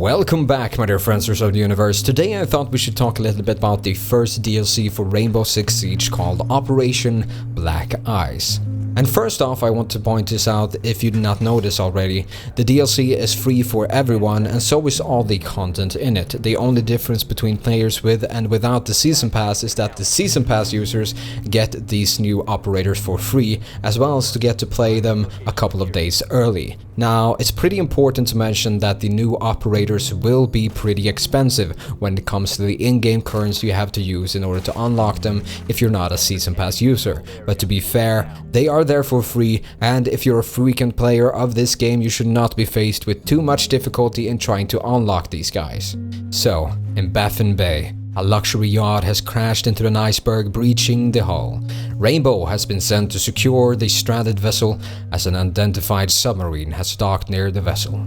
Welcome back, my dear friends of the universe. Today I thought we should talk a little bit about the first DLC for Rainbow Six Siege called Operation Black Ice. And first off, I want to point this out if you did not know this already. The DLC is free for everyone, and so is all the content in it. The only difference between players with and without the Season Pass is that the Season Pass users get these new operators for free, as well as to get to play them a couple of days early. Now, it's pretty important to mention that the new operators will be pretty expensive when it comes to the in-game currency you have to use in order to unlock them if you're not a Season Pass user. But to be fair, they are there for free, and if you're a frequent player of this game, you should not be faced with too much difficulty in trying to unlock these guys. So, in Baffin Bay, a luxury yacht has crashed into an iceberg, breaching the hull. Rainbow has been sent to secure the stranded vessel as an unidentified submarine has docked near the vessel.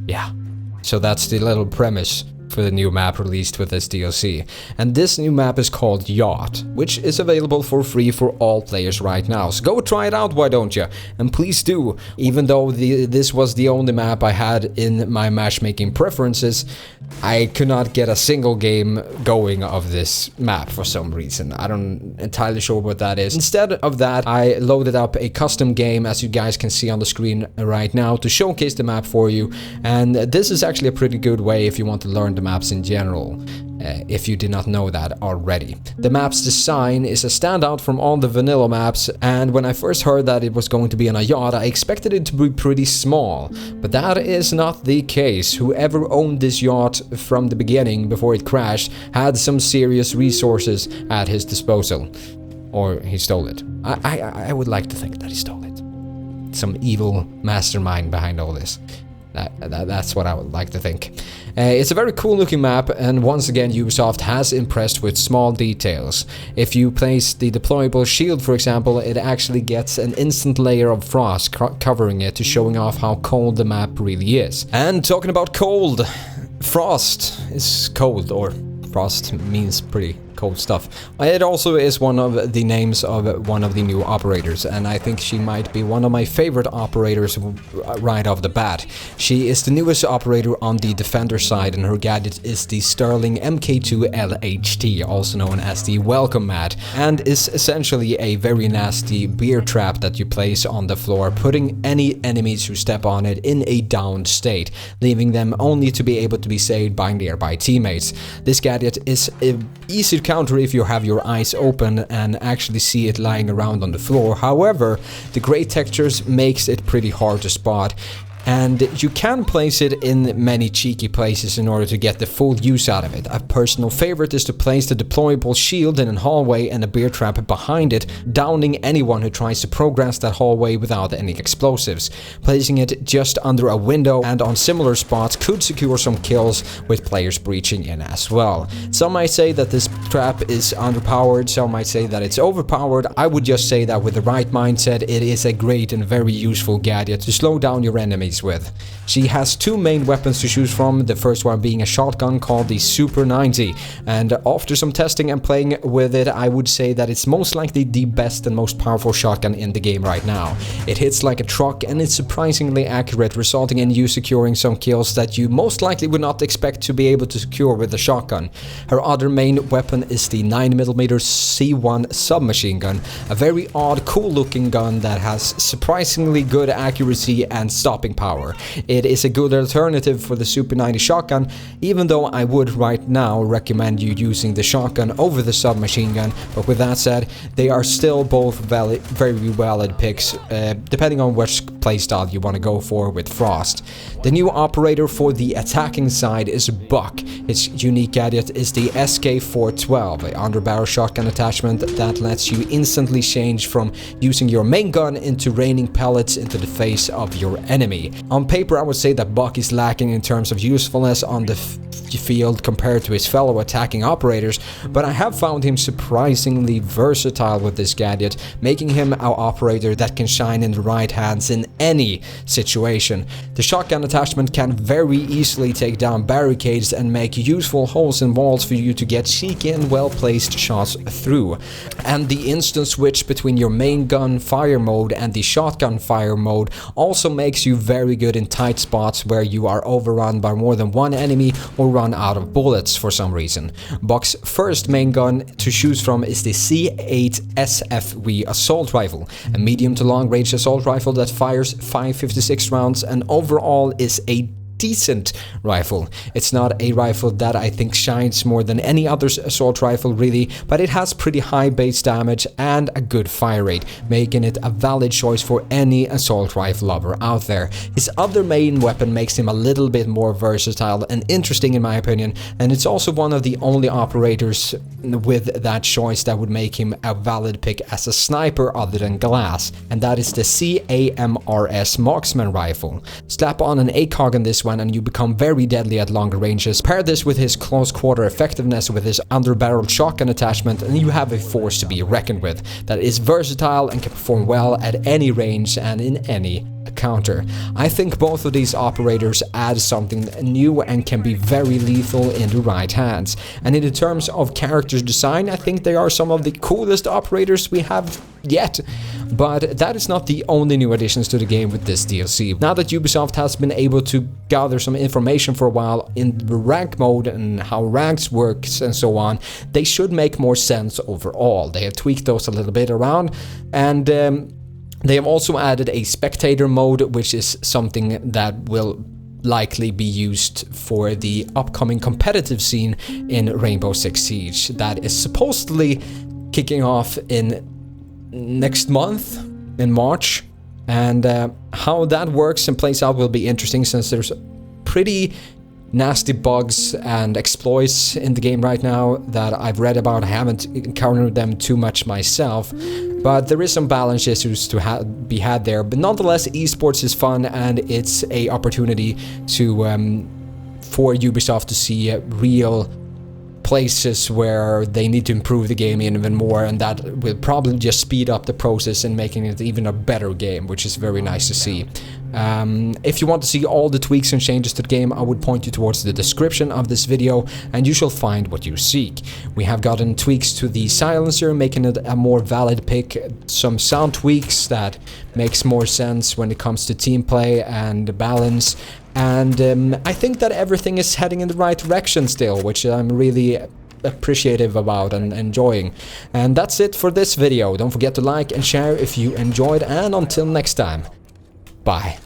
Yeah, so that's the little premise for the new map released with this DLC. And this new map is called Yacht, which is available for free for all players right now. So go try it out, why don't you? And please do, even though this was the only map I had in my matchmaking preferences, I could not get a single game going of this map for some reason. I don't entirely sure what that is. Instead of that, I loaded up a custom game, as you guys can see on the screen right now, to showcase the map for you. And this is actually a pretty good way if you want to learn the maps in general, if you did not know that already. The map's design is a standout from all the vanilla maps, and when I first heard that it was going to be on a yacht, I expected it to be pretty small, but that is not the case. Whoever owned this yacht from the beginning, before it crashed, had some serious resources at his disposal. Or he stole it. I would like to think that he stole it. Some evil mastermind behind all this. That's what I would like to think. It's a very cool looking map, and once again Ubisoft has impressed with small details. If you place the deployable shield, for example, it actually gets an instant layer of frost covering it, to showing off how cold the map really is. And talking about cold, frost is cold, or frost means pretty cold stuff. It also is one of the names of one of the new operators, and I think she might be one of my favorite operators right off the bat. She is the newest operator on the Defender side, and her gadget is the Sterling MK2 LHT, also known as the Welcome Mat, and is essentially a very nasty beer trap that you place on the floor, putting any enemies who step on it in a downed state, leaving them only to be able to be saved by nearby teammates. This gadget is easy to counter if you have your eyes open and actually see it lying around on the floor. However, the gray textures makes it pretty hard to spot, and you can place it in many cheeky places in order to get the full use out of it. A personal favorite is to place the deployable shield in a hallway and a bear trap behind it, downing anyone who tries to progress that hallway without any explosives. Placing it just under a window and on similar spots could secure some kills, with players breaching in as well. Some might say that this trap is underpowered, some might say that it's overpowered. I would just say that with the right mindset, it is a great and very useful gadget to slow down your enemies with. She has two main weapons to choose from, the first one being a shotgun called the Super 90, and after some testing and playing with it, I would say that it's most likely the best and most powerful shotgun in the game right now. It hits like a truck, and it's surprisingly accurate, resulting in you securing some kills that you most likely would not expect to be able to secure with a shotgun. Her other main weapon is the 9mm C1 submachine gun, a very odd, cool looking gun that has surprisingly good accuracy and stopping power. It is a good alternative for the Super 90 shotgun, even though I would right now recommend you using the shotgun over the submachine gun, but with that said, they are still both very valid picks, depending on which playstyle you want to go for with Frost. The new operator for the attacking side is Buck. Its unique gadget is the SK412, an underbarrel shotgun attachment that lets you instantly change from using your main gun into raining pellets into the face of your enemy. On paper, I would say that Buck is lacking in terms of usefulness on the field compared to his fellow attacking operators, but I have found him surprisingly versatile with this gadget, making him our operator that can shine in the right hands in any situation. The shotgun attachment can very easily take down barricades and make useful holes in walls for you to get cheeky and well-placed shots through. And the instant switch between your main gun fire mode and the shotgun fire mode also makes you very very good in tight spots where you are overrun by more than one enemy or run out of bullets for some reason. Buck's first main gun to choose from is the C8 SFV assault rifle, a medium to long range assault rifle that fires 5.56 rounds and overall is a decent rifle. It's not a rifle that I think shines more than any other assault rifle really, but it has pretty high base damage and a good fire rate, making it a valid choice for any assault rifle lover out there. His other main weapon makes him a little bit more versatile and interesting in my opinion, and it's also one of the only operators with that choice that would make him a valid pick as a sniper other than glass, and that is the CAMRS marksman rifle. Slap on an ACOG on this one and you become very deadly at longer ranges. Pair this with his close quarter effectiveness with his under-barreled shotgun attachment and you have a force to be reckoned with that is versatile and can perform well at any range and in any counter. I think both of these operators add something new and can be very lethal in the right hands. And in terms of character design, I think they are some of the coolest operators we have yet. But that is not the only new additions to the game with this DLC. Now that Ubisoft has been able to gather some information for a while in the rank mode and how ranks works and so on, they should make more sense overall. They have tweaked those a little bit around, and they have also added a spectator mode, which is something that will likely be used for the upcoming competitive scene in Rainbow Six Siege that is supposedly kicking off in next month, in March. And how that works and plays out will be interesting, since there's pretty nasty bugs and exploits in the game right now that I've read about. I haven't encountered them too much myself, but there is some balance issues to be had there. But nonetheless, esports is fun, and it's a opportunity to for Ubisoft to see real places where they need to improve the game even more, and that will probably just speed up the process and making it even a better game, which is very nice to see. If you want to see all the tweaks and changes to the game, I would point you towards the description of this video and you shall find what you seek. We have gotten tweaks to the silencer, making it a more valid pick, some sound tweaks that makes more sense when it comes to team play and balance, and I think that everything is heading in the right direction still, which I'm really appreciative about and enjoying. And that's it for this video. Don't forget to like and share if you enjoyed, and until next time, bye.